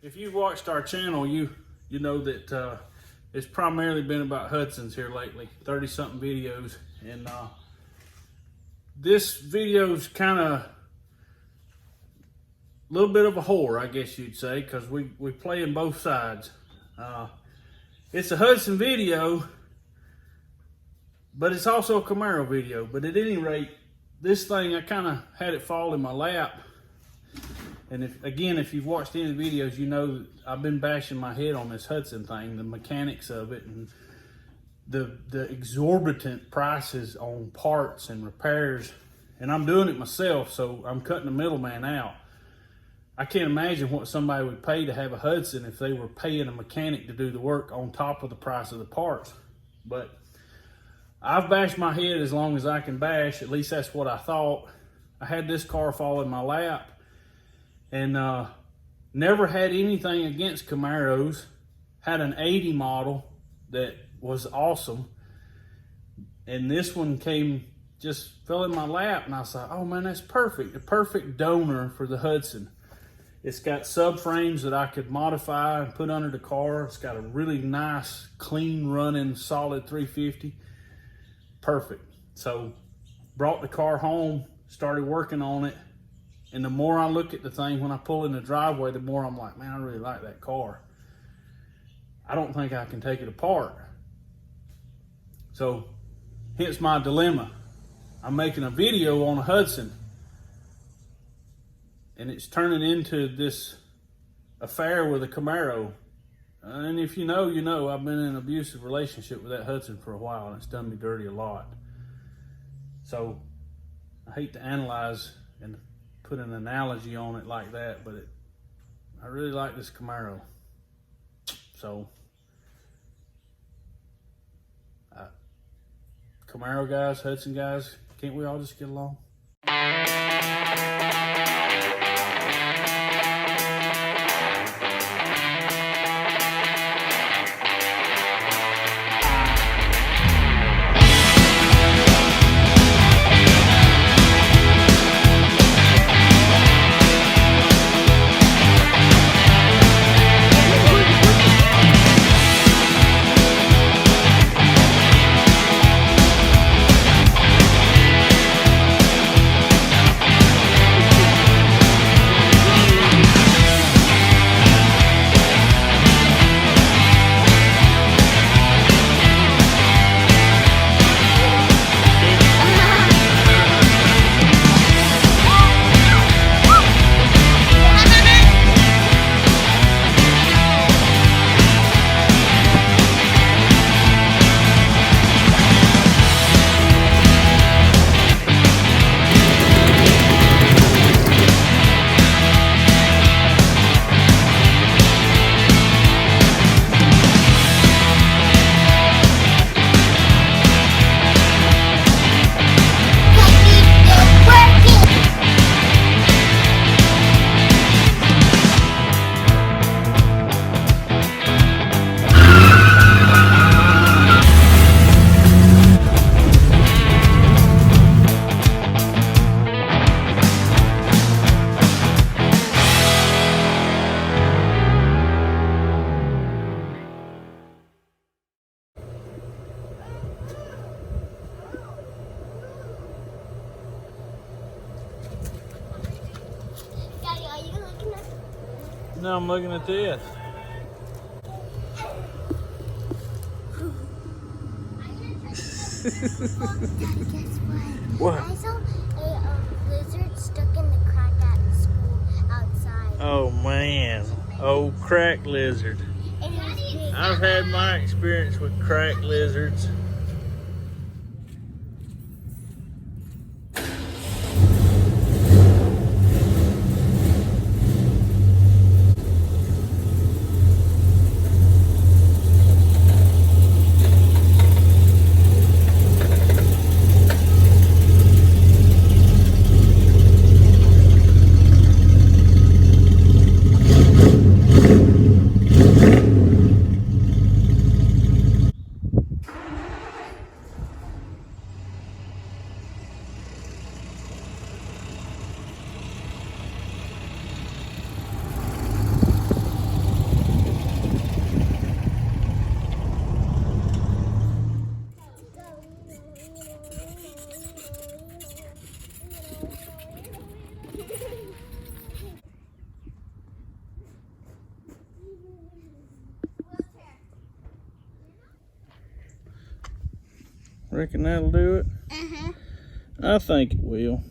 If you've watched our channel, you know that it's primarily been about Hudsons here lately, 30-something videos. And this video's kind of a little bit of a whore, I guess you'd say, because we play in both sides. It's a Hudson video, but it's also a Camaro video. But at any rate, this thing, I kind of had it fall in my lap. And if you've watched any of the videos, you know that I've been bashing my head on this Hudson thing, the mechanics of it, and the exorbitant prices on parts and repairs. And I'm doing it myself, so I'm cutting the middleman out. I can't imagine what somebody would pay to have a Hudson if they were paying a mechanic to do the work on top of the price of the parts. But I've bashed my head as long as I can bash. At least that's what I thought. I had this car fall in my lap. And never had anything against Camaros. Had an 80 model that was awesome. And this one just fell in my lap. And I thought, oh man, that's perfect. The perfect donor for the Hudson. It's got subframes that I could modify and put under the car. It's got a really nice, clean running, solid 350. Perfect. So brought the car home, started working on it. And the more I look at the thing, when I pull in the driveway, the more I'm like, man, I really like that car. I don't think I can take it apart. So, hence my dilemma. I'm making a video on a Hudson. And it's turning into this affair with a Camaro. And if you know, you know, I've been in an abusive relationship with that Hudson for a while, and it's done me dirty a lot. So, I hate to analyze and put an analogy on it like that, but I really like this Camaro. So, Camaro guys, Hudson guys, can't we all just get along? No, I'm looking at this. Daddy, guess what? What? I saw a lizard stuck in the crack at school outside. Oh man, old crack lizard. And it was big. I've had my experience with crack lizards. Reckon that'll do it? I think it will.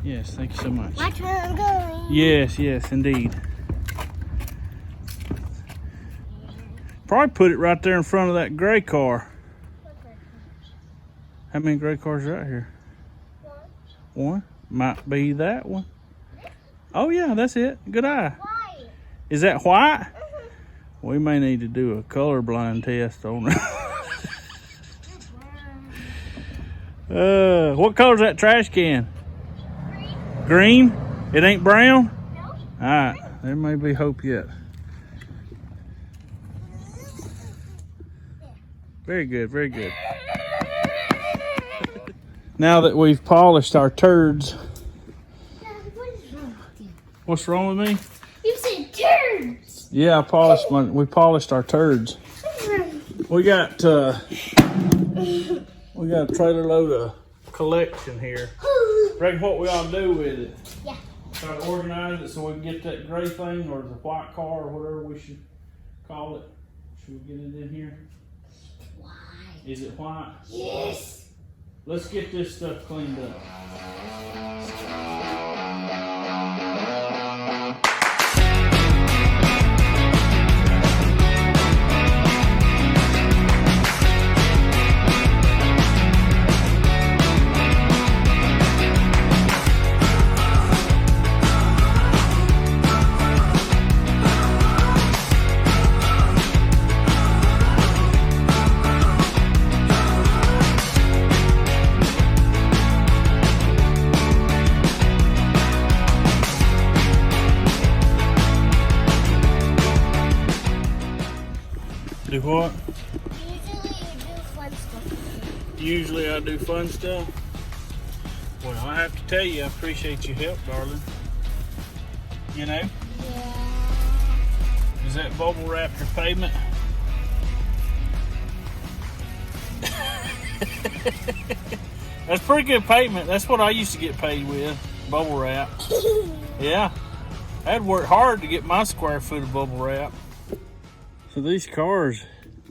Yes, thank you so much. Watch where I'm going. Yes, yes, indeed. Probably put it right there in front of that gray car. How many gray cars are out here? One. Might be that one. Oh yeah, that's it. Good eye. Why? Is that white? We may need to do a colorblind test on it. What color's that trash can? Green? It ain't brown? No. All right, there may be hope yet. Very good, very good. Now that we've polished our turds. Dad, what is wrong with you? What's wrong with me? You said turds. Yeah, we polished our turds. We got a trailer load of collection here. Reckon what we ought to do with it? Yeah. Try to organize it so we can get that gray thing or the white car or whatever we should call it. Should we get it in here? Why? Is it white? Yes. Let's get this stuff cleaned up. What? Usually you do fun stuff. Usually I do fun stuff. Well, I have to tell you, I appreciate your help, darling. You know? Yeah. Is that bubble wrap your payment? That's pretty good payment. That's what I used to get paid with, bubble wrap. Yeah. I'd work hard to get my square foot of bubble wrap. So these cars,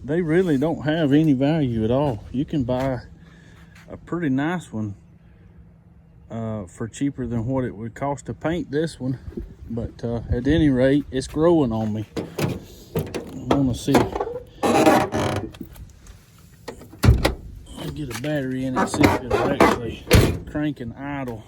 they really don't have any value at all. You can buy a pretty nice one for cheaper than what it would cost to paint this one. But at any rate, it's growing on me. I want to see. I'll get a battery in it, see if it'll actually crank and idle.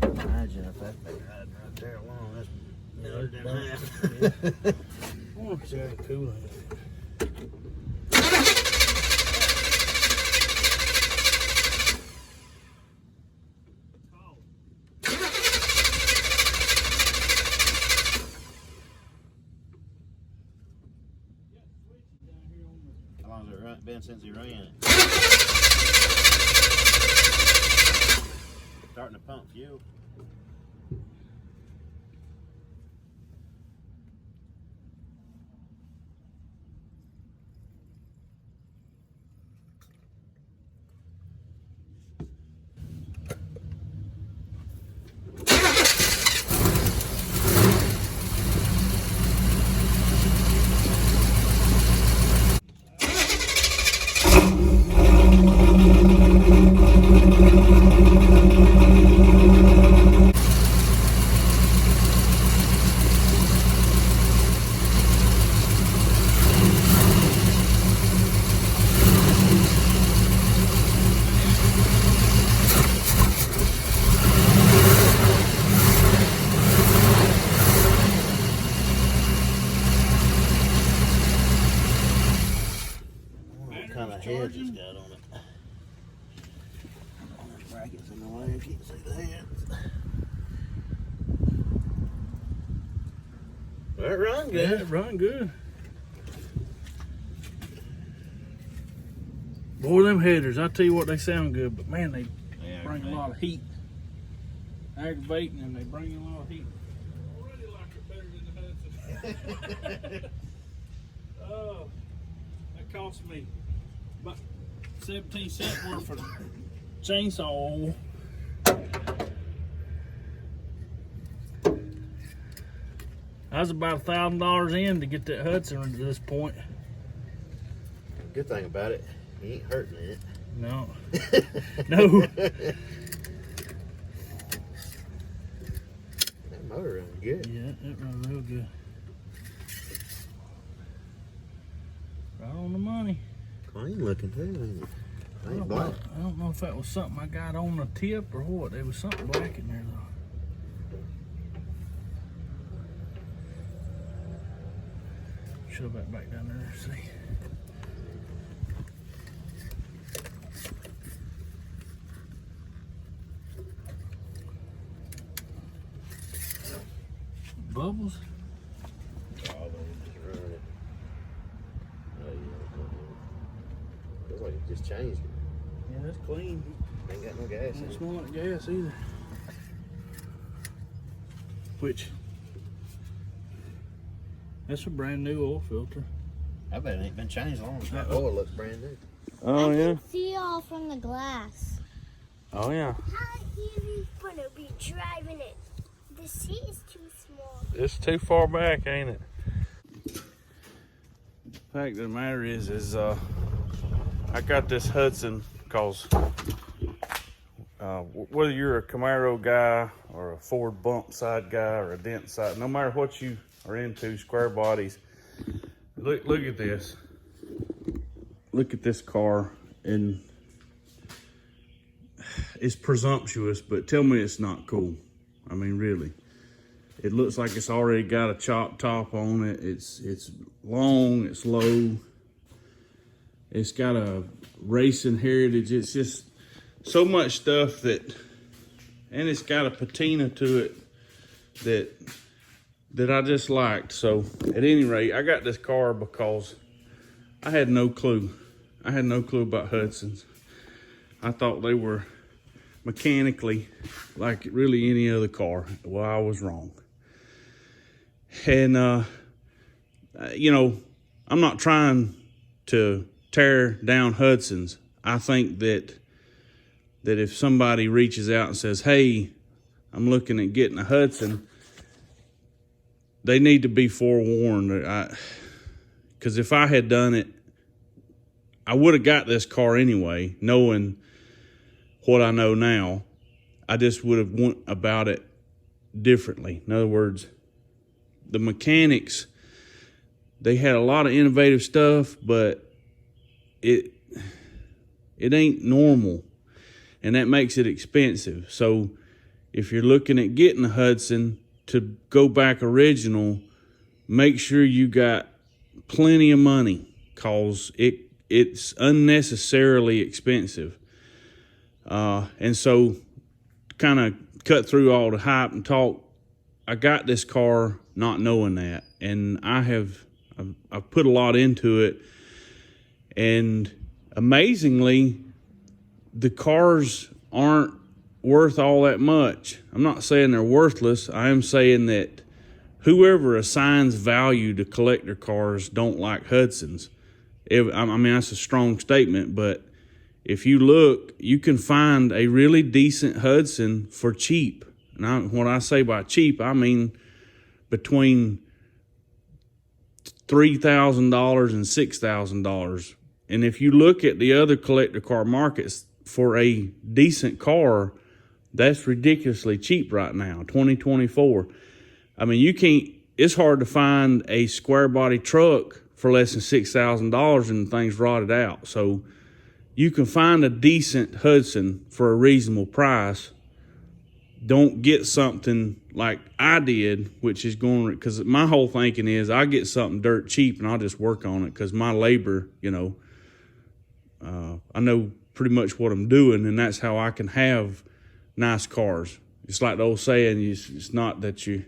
Imagine if that thing riding right there alone, that's melted in half. I want to see how cool it is. How long has it been since he ran it? Starting to pump fuel. What kind of head it's got on it? Brackets in the way, you can't see the heads. Well, it run good. Yeah, it run good. Boy, them headers, I tell you what, they sound good, but man, they bring a lot of heat. Aggravating, and they bring a lot of heat. I already like it better than the Hudson. Oh, that cost me about 17 cents worth of chainsaw oil. I was about $1,000 in to get that Hudson to this point. Good thing about it, you ain't hurting it. No. No. That motor runs good. Yeah, it runs real good. Right on the money. Clean looking too, ain't it? Ain't black. I don't know if that was something I got on the tip or what. There was something black in there though. Shove that back down there and see. Bubbles? Oh, they just run it. Oh, yeah. Looks like it just changed it. Yeah, that's clean. Ain't got no gas in Don't it. smell like gas either. Which, that's a brand new oil filter. I bet it ain't been changed long. That oil looks brand new. Oh I yeah. can see all from the glass. Oh yeah. How heavy gonna be driving it? The seat is too small. It's too far back, ain't it? The fact of the matter is I got this Hudson because whether you're a Camaro guy or a Ford bump side guy or a dent side, no matter what you are into, square bodies, look at this. Look at this car, and it's presumptuous, but tell me it's not cool. I mean, really. It looks like it's already got a chop top on it. It's long, it's low. It's got a racing heritage. It's just so much stuff that and it's got a patina to it that I just liked. So at any rate, I got this car because I had no clue. I had no clue about Hudsons. I thought they were mechanically like really any other car. Well, I was wrong. And you know, I'm not trying to tear down Hudsons. I think that if somebody reaches out and says, hey, I'm looking at getting a Hudson, they need to be forewarned. Because if I had done it, I would have got this car anyway, knowing what I know now. I just would have went about it differently. In other words, the mechanics, they had a lot of innovative stuff, but it ain't normal, and that makes it expensive. So if you're looking at getting a Hudson, to go back original, make sure you got plenty of money, cause it's unnecessarily expensive. And so, kind of cut through all the hype and talk, I got this car not knowing that, and I've put a lot into it, and amazingly, the cars aren't worth all that much. I'm not saying they're worthless. I am saying that whoever assigns value to collector cars don't like Hudsons. I mean, that's a strong statement, but if you look, you can find a really decent Hudson for cheap. And when I say by cheap, I mean between $3,000 and $6,000. And if you look at the other collector car markets for a decent car, that's ridiculously cheap right now, 2024. I mean, it's hard to find a square body truck for less than $6,000 and things rotted out. So you can find a decent Hudson for a reasonable price. Don't get something like I did, which is because my whole thinking is I get something dirt cheap and I'll just work on it because my labor, I know pretty much what I'm doing, and that's how I can have nice cars. It's like the old saying, it's not that you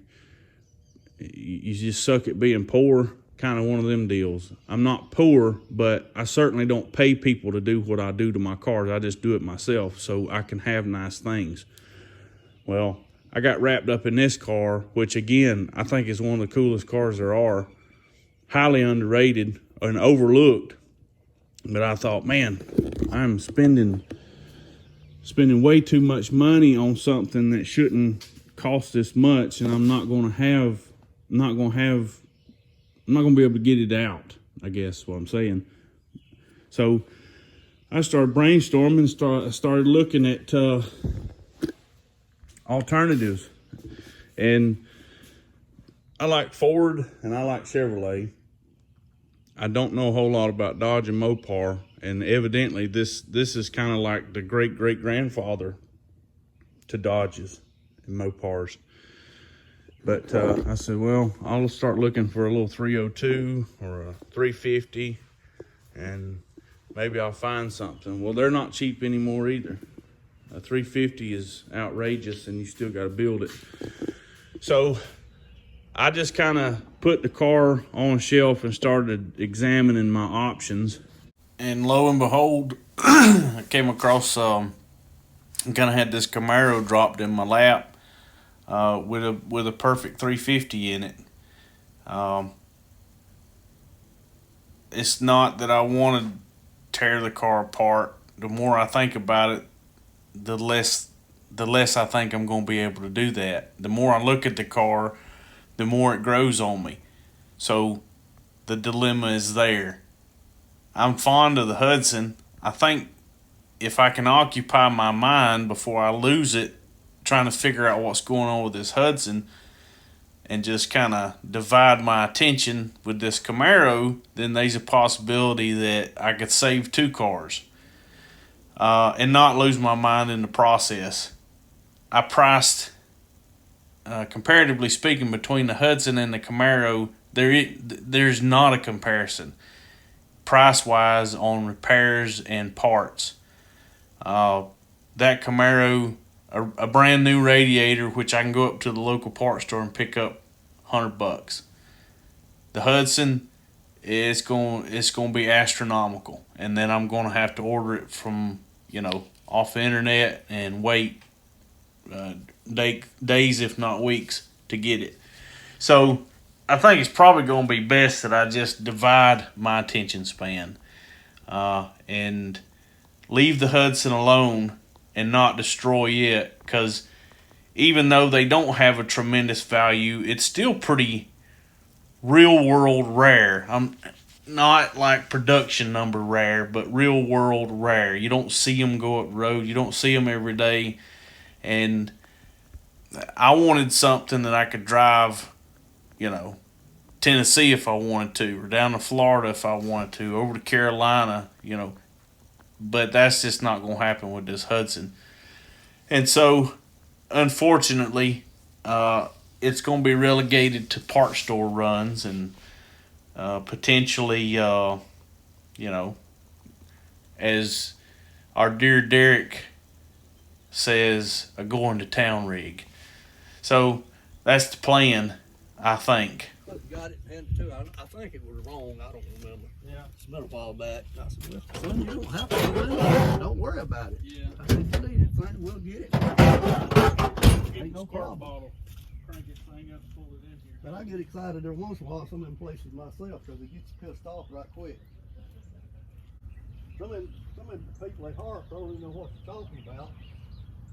just suck at being poor, kind of one of them deals. I'm not poor, but I certainly don't pay people to do what I do to my cars. I just do it myself so I can have nice things. Well, I got wrapped up in this car, which again, I think is one of the coolest cars there are. Highly underrated and overlooked. But I thought, man, I'm spending way too much money on something that shouldn't cost this much, and I'm not going to be able to get it out, I guess is what I'm saying. So I started brainstorming, started looking at alternatives. And I like Ford and I like Chevrolet. I don't know a whole lot about Dodge and Mopar, and evidently this is kind of like the great-great-grandfather to Dodges and Mopars. But I said, well, I'll start looking for a little 302 or a 350, and maybe I'll find something. Well, they're not cheap anymore either. A 350 is outrageous, and you still got to build it. So I just kind of put the car on a shelf and started examining my options. And lo and behold, I came across, kind of had this Camaro dropped in my lap with a perfect 350 in it. It's not that I want to tear the car apart. The more I think about it, the less I think I'm going to be able to do that. The more I look at the car, the more it grows on me. So the dilemma is there. I'm fond of the Hudson. I think if I can occupy my mind before I lose it, trying to figure out what's going on with this Hudson, and just kind of divide my attention with this Camaro, then there's a possibility that I could save two cars and not lose my mind in the process. I priced, comparatively speaking, between the Hudson and the Camaro, there's not a comparison price-wise on repairs and parts. That Camaro, a brand new radiator, which I can go up to the local parts store and pick up $100. The Hudson is going to be astronomical, and then I'm going to have to order it from off the internet and wait days if not weeks to get it. So I think it's probably going to be best that I just divide my attention span and leave the Hudson alone and not destroy it, because even though they don't have a tremendous value, it's still pretty real world rare. I'm not like production number rare, but real world rare. You don't see them go up the road. You don't see them every day. And I wanted something that I could drive, Tennessee if I wanted to, or down to Florida if I wanted to, over to Carolina, But that's just not going to happen with this Hudson. And so, unfortunately, it's going to be relegated to part store runs and potentially, as our dear Derek says, a going to town rig. So that's the plan, I think. Got it, and too. I think it was wrong. I don't remember. Yeah, it's been a while back. I said, well, son, you don't have to worry about it. Don't worry about it. Yeah. I said, if you need it, fine, we'll get it. Ain't no problem. Bottle. Crank this thing up, pull it in here. But I get excited every once in a while, some of them places myself, because it gets pissed off right quick. Some of them people they hire don't even know what you're talking about.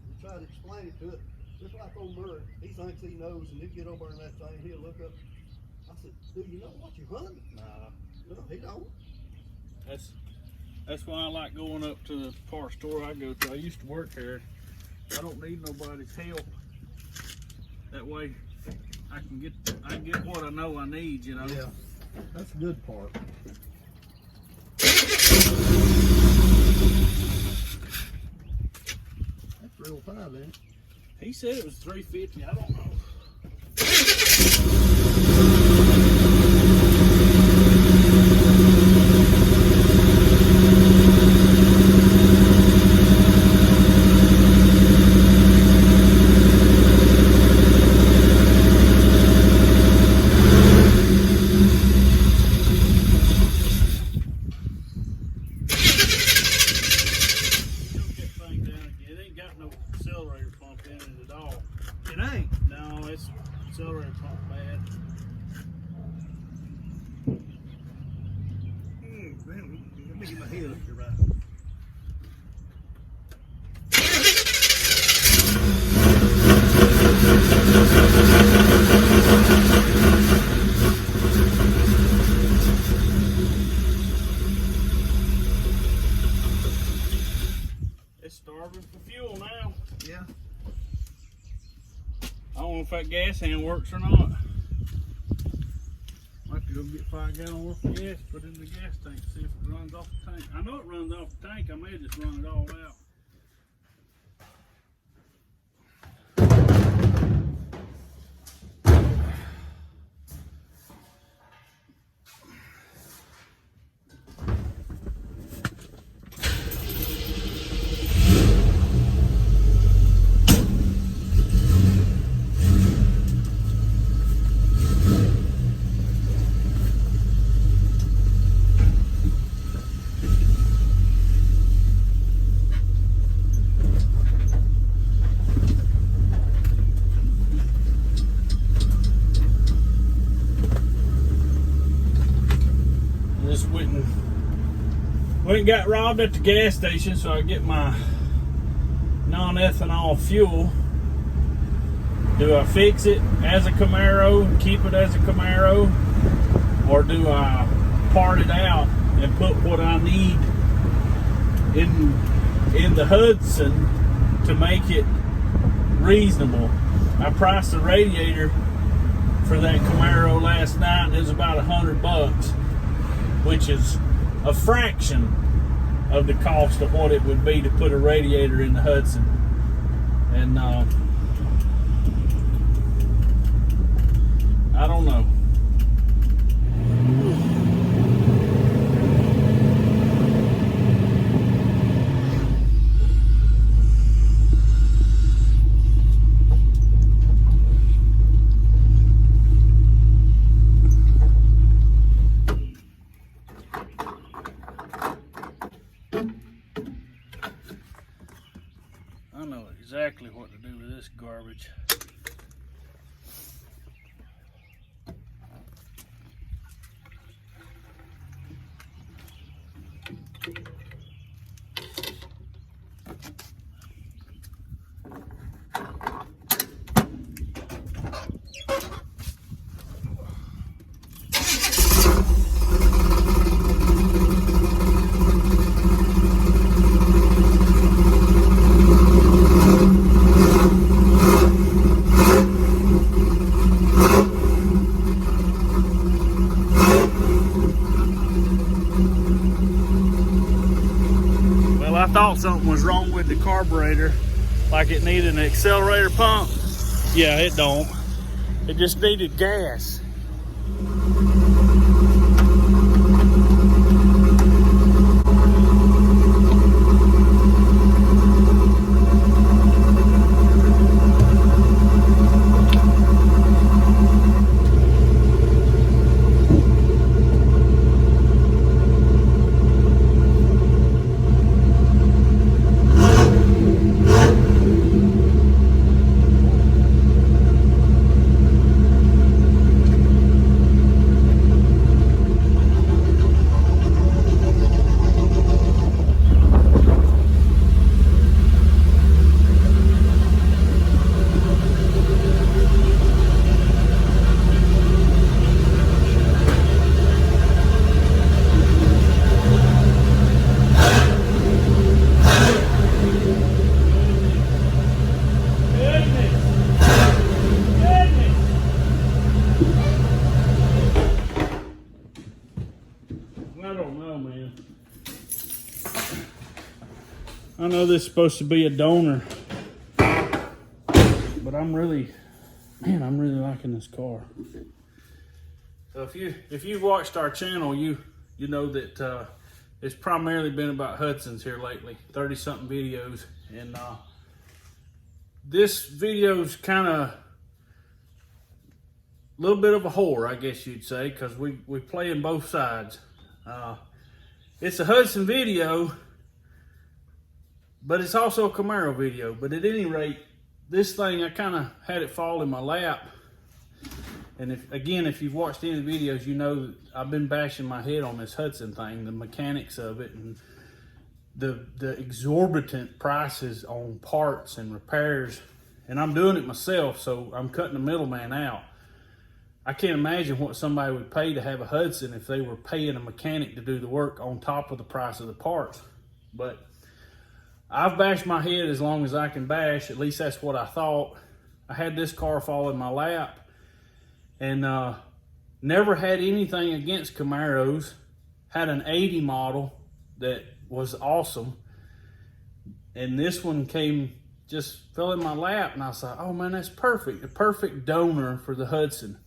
You try to explain it to it. Just like old Murray, he thinks he knows, and he'll get over in that thing, he'll look up. I said, do you know what you're hunting? Nah, no, he don't. That's why I like going up to the part store I go to. I used to work there. I don't need nobody's help. That way I can get what I know I need, Yeah, that's the good part. That's real fine, ain't it? He said it was $350. I don't know. Accelerator pump bad. Man, let me get my head up here right. It's starving for fuel now. Yeah. I don't know if that gas hand works or not. I have to go get 5 gallon worth of gas, put it in the gas tank, see if it runs off the tank. I know it runs off the tank. I may just run it all out. Went and got robbed at the gas station, so I get my non-ethanol fuel. Do I fix it as a Camaro and keep it as a Camaro, or do I part it out and put what I need in the Hudson to make it reasonable? I priced the radiator for that Camaro last night, and it was about $100, which is a fraction of the cost of what it would be to put a radiator in the Hudson. And I don't know. exactly what to do with this garbage. Well, I thought something was wrong with the carburetor, like it needed an accelerator pump. Yeah, it don't. It just needed gas. I don't know, man. I know this is supposed to be a donor, but I'm really liking this car. So if you've watched our channel, you know that it's primarily been about Hudsons here lately, 30-something videos, and this video's kind of a little bit of a whore, I guess you'd say, because we play in both sides. It's a Hudson video, but it's also a Camaro video. But at any rate, this thing, I kind of had it fall in my lap. And if you've watched any of the videos, you know that I've been bashing my head on this Hudson thing, the mechanics of it, and the exorbitant prices on parts and repairs. And I'm doing it myself, so I'm cutting the middleman out. I can't imagine what somebody would pay to have a Hudson if they were paying a mechanic to do the work on top of the price of the parts. But I've bashed my head as long as I can bash. At least that's what I thought. I had this car fall in my lap, and never had anything against Camaros. Had an 80 model that was awesome, and this one just fell in my lap, and I was like, oh man, that's perfect. The perfect donor for the Hudson.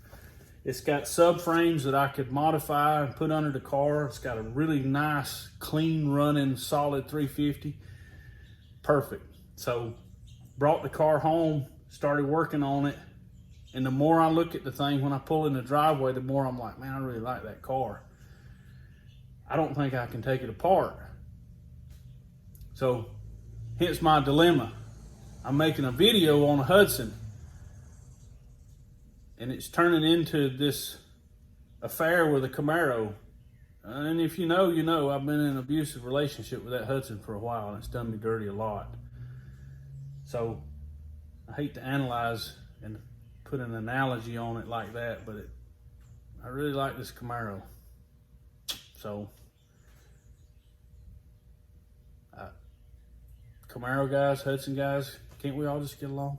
It's got subframes that I could modify and put under the car. It's got a really nice, clean running, solid 350. Perfect. So brought the car home, started working on it. And the more I look at the thing, when I pull in the driveway, the more I'm like, man, I really like that car. I don't think I can take it apart. So hence my dilemma. I'm making a video on a Hudson, and it's turning into this affair with a Camaro. And if you know, you know, I've been in an abusive relationship with that Hudson for a while, and it's done me dirty a lot. So I hate to analyze and put an analogy on it like that, but I really like this Camaro. So Camaro guys, Hudson guys, can't we all just get along?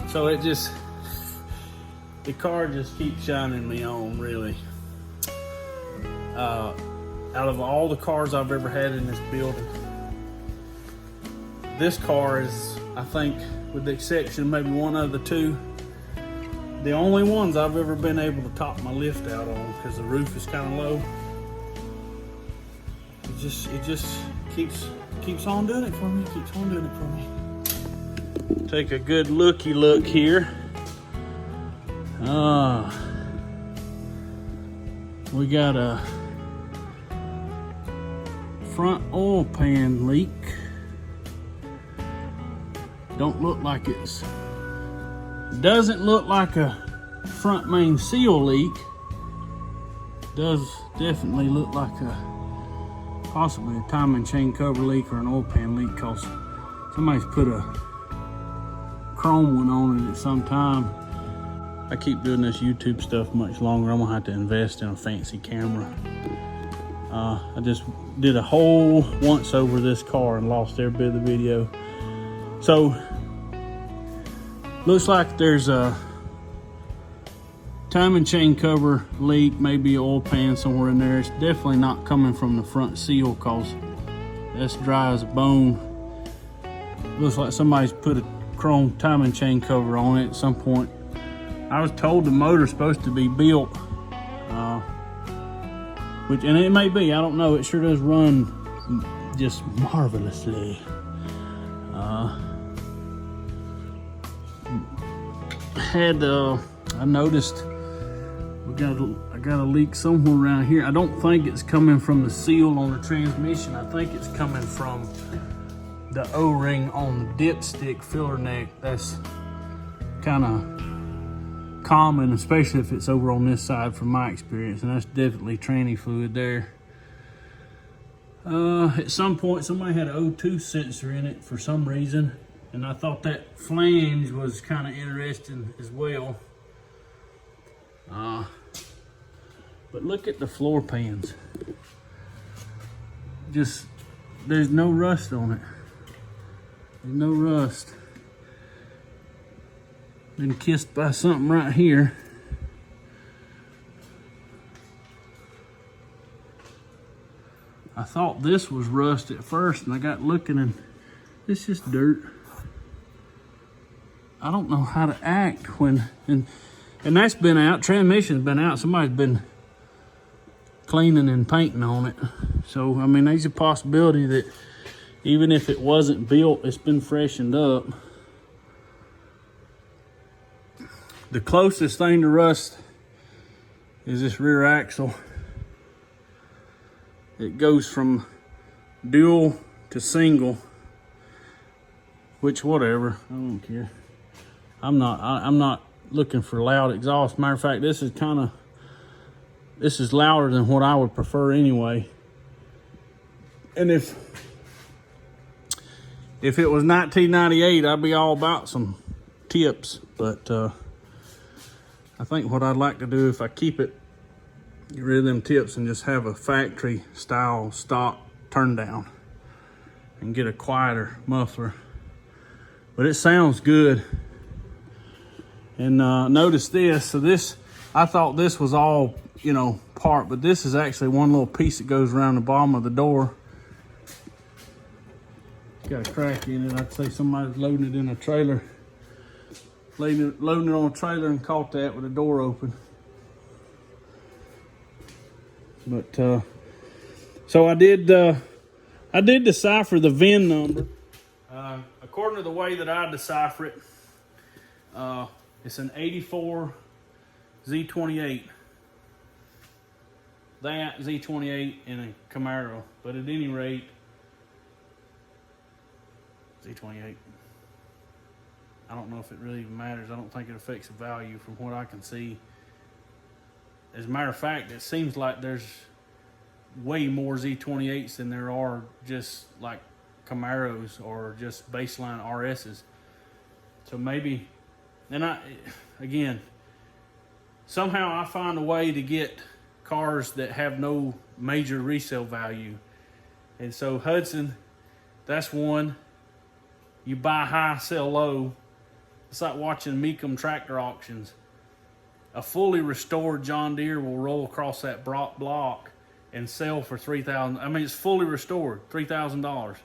So the car just keeps shining me on, really. Out of all the cars I've ever had in this building, this car is, I think, with the exception of maybe one of the two, the only ones I've ever been able to top my lift out on, because the roof is kind of low. It just keeps on doing it for me. Keeps on doing it for me. Take a good looky look here. We got a front oil pan leak. Doesn't look like a front main seal leak. Does definitely look like possibly a timing chain cover leak or an oil pan leak, cause somebody's put a chrome one on it at some time. I keep doing this YouTube stuff much longer. I'm gonna have to invest in a fancy camera. I just did a whole once over this car and lost every bit of the video. So looks like there's a timing chain cover leak, maybe an oil pan somewhere in there. It's definitely not coming from the front seal, cause that's dry as a bone. Looks like somebody's put a chrome timing chain cover on it at some point. I was told the motor's supposed to be built, and it may be, I don't know. It sure does run just marvelously. I noticed I got a leak somewhere around here. I don't think it's coming from the seal on the transmission. I think it's coming from the O-ring on the dipstick filler neck. That's kind of common, especially if it's over on this side from my experience, and that's definitely tranny fluid there. At some point somebody had an O2 sensor in it for some reason, and I thought that flange was kind of interesting as well. But look at the floor pans. Just, there's no rust on it. There's no rust. Been kissed by something right here. I thought this was rust at first, and I got looking, and it's just dirt. I don't know how to act when, and that's been out, transmission's been out, somebody's been cleaning and painting on it. So, I mean, there's a possibility that even if it wasn't built, it's been freshened up. The closest thing to rust is this rear axle. It goes from dual to single, which whatever, I don't care. I'm not looking for loud exhaust. Matter of fact, this is louder than what I would prefer anyway. And if it was 1998, I'd be all about some tips, but I think what I'd like to do, if I keep it, get rid of them tips and just have a factory style stock turn down and get a quieter muffler. But it sounds good. And notice this. So this, I thought this was all, you know, part, but this is actually one little piece that goes around the bottom of the door. Got a crack in it. I'd say somebody's loading it in a trailer. Loading it on a trailer and caught that with the door open. But so I did decipher the VIN number. According to the way that I decipher it, it's an 84 Z28. That Z28 in a Camaro, but at any rate, Z28. I don't know if it really even matters. I don't think it affects the value from what I can see. As a matter of fact, it seems like there's way more Z28s than there are just like Camaros or just baseline RSs. So maybe, and again, somehow I find a way to get cars that have no major resale value. And so Hudson, that's one. You buy high, sell low. It's like watching Mecum tractor auctions. A fully restored John Deere will roll across that block and sell for $3,000. I mean, it's fully restored, $3,000.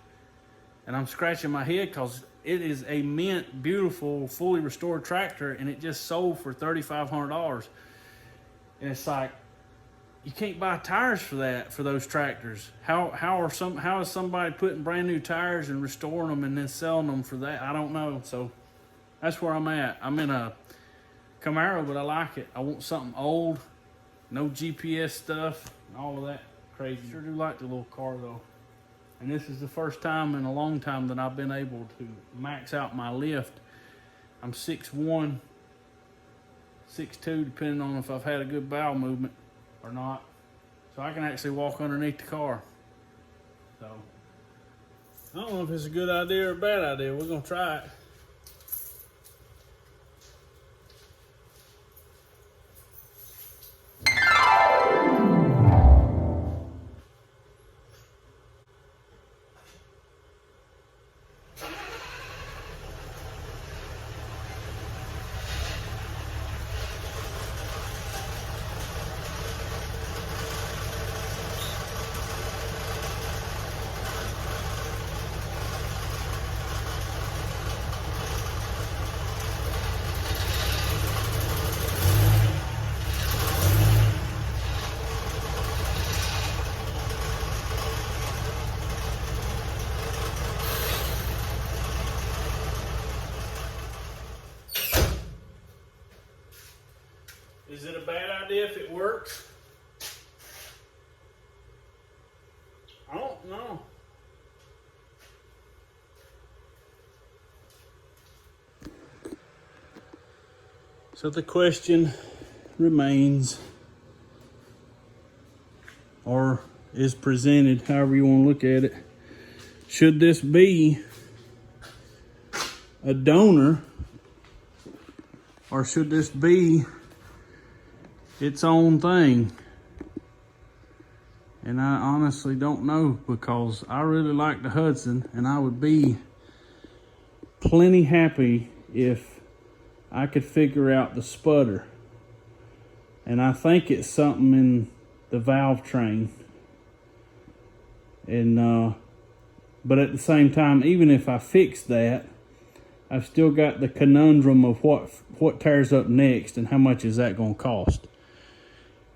And I'm scratching my head because it is a mint, beautiful, fully restored tractor, and it just sold for $3,500. And it's like, you can't buy tires for that, for those tractors. How is somebody putting brand new tires and restoring them and then selling them for that? I don't know. So that's where I'm at. I'm in a Camaro, but I like it. I want something old, no GPS stuff, and all of that crazy. Sure do like the little car though. And this is the first time in a long time that I've been able to max out my lift. I'm 6'1", 6'2", depending on if I've had a good bowel movement or not. So I can actually walk underneath the car. So I don't know if it's a good idea or a bad idea. We're gonna try it. Is it a bad idea if it works? I don't know. So the question remains, or is presented, however you want to look at it. Should this be a donor, or should this be its own thing? And I honestly don't know, because I really like the Hudson, and I would be plenty happy if I could figure out the sputter. And I think it's something in the valve train. And but at the same time, even if I fix that, I've still got the conundrum of what tears up next and how much is that going to cost.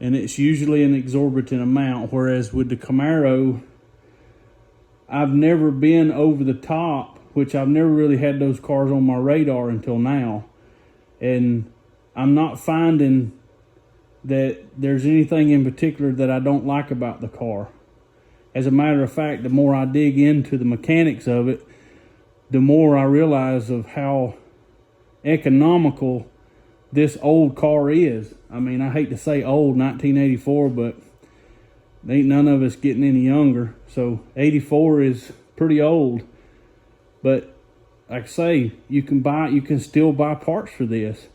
And it's usually an exorbitant amount, whereas with the Camaro, I've never been over the top, which I've never really had those cars on my radar until now. And I'm not finding that there's anything in particular that I don't like about the car. As a matter of fact, the more I dig into the mechanics of it, the more I realize of how economical this old car is. I mean, I hate to say old, 1984, but ain't none of us getting any younger. So 84 is pretty old. But like I say, you can still buy parts for this.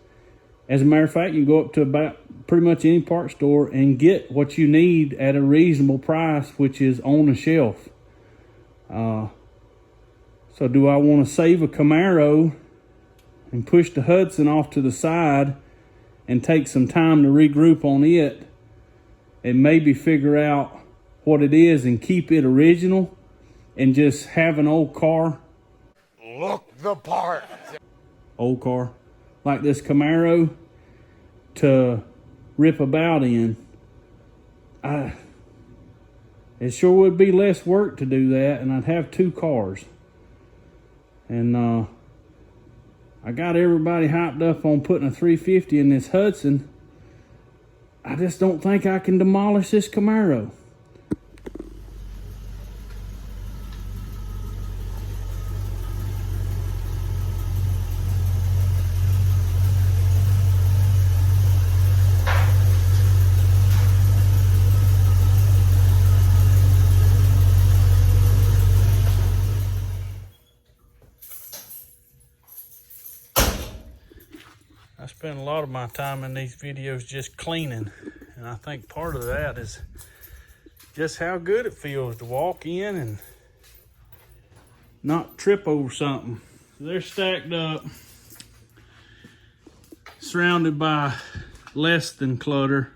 As a matter of fact, you can go up to about pretty much any parts store and get what you need at a reasonable price, which is on the shelf. So do I want to save a Camaro and push the Hudson off to the side and take some time to regroup on it and maybe figure out what it is and keep it original and just have an old car? Look the part. Old car like this Camaro to rip about in. It sure would be less work to do that, and I'd have two cars. And I got everybody hyped up on putting a 350 in this Hudson. I just don't think I can demolish this Camaro. I spend a lot of my time in these videos just cleaning, and I think part of that is just how good it feels to walk in and not trip over something. So they're stacked up, surrounded by less than clutter,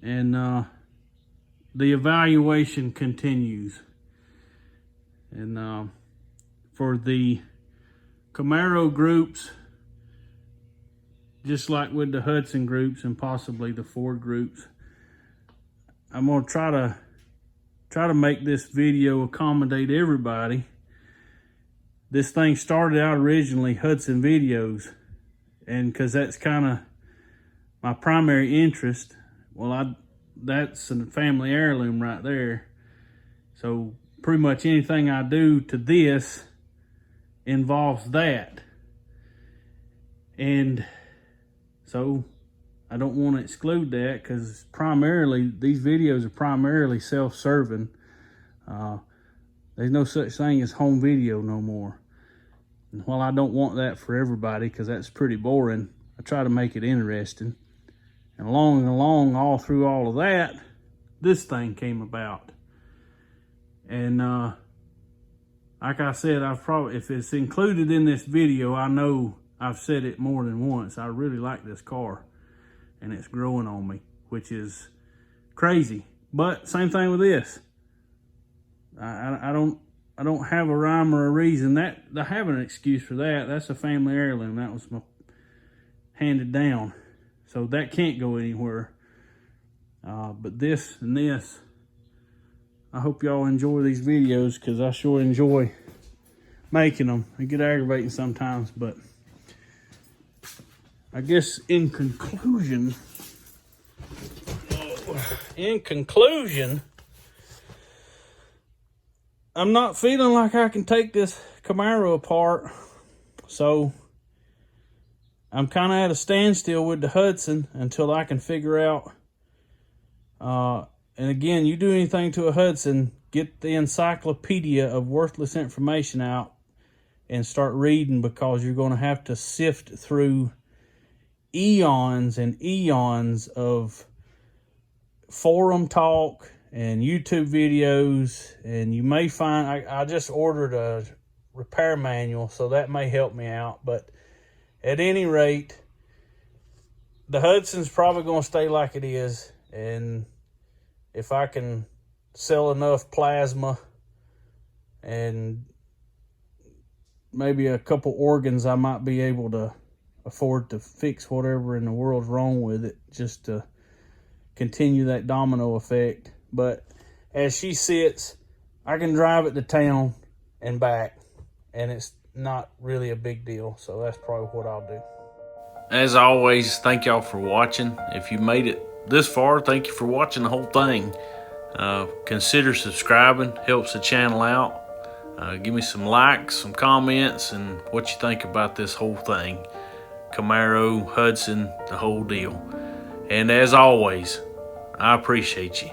and the evaluation continues. And for the Camaro groups, just like with the Hudson groups and possibly the Ford groups, I'm gonna try to make this video accommodate everybody. This thing started out originally Hudson videos, and because that's kind of my primary interest. Well, that's a family heirloom right there. So pretty much anything I do to this involves that. And so I don't want to exclude that, because primarily these videos are primarily self-serving. There's no such thing as home video no more. And while I don't want that for everybody, because that's pretty boring, I try to make it interesting. And along all through all of that, this thing came about. And like I said, if it's included in this video, I know I've said it more than once. I really like this car, and it's growing on me, which is crazy. But same thing with this. I don't have a rhyme or a reason. That I have an excuse for that. That's a family heirloom. That was handed down, so that can't go anywhere. But this and this, I hope y'all enjoy these videos, because I sure enjoy making them. They get aggravating sometimes, but I guess in conclusion, I'm not feeling like I can take this Camaro apart, so I'm kind of at a standstill with the Hudson until I can figure out. And again, you do anything to a Hudson, get the encyclopedia of worthless information out and start reading, because you're going to have to sift through eons and eons of forum talk and YouTube videos, and you may find, I just ordered a repair manual, so that may help me out. But at any rate, the Hudson's probably going to stay like it is, and if I can sell enough plasma and maybe a couple organs, I might be able to afford to fix whatever in the world's wrong with it, just to continue that domino effect. But as she sits, I can drive it to town and back, and it's not really a big deal. So that's probably what I'll do. As always, thank y'all for watching. If you made it this far, thank you for watching the whole thing. Consider subscribing, helps the channel out. Give me some likes, some comments, and what you think about this whole thing. Camaro, Hudson, the whole deal. And as always, I appreciate you.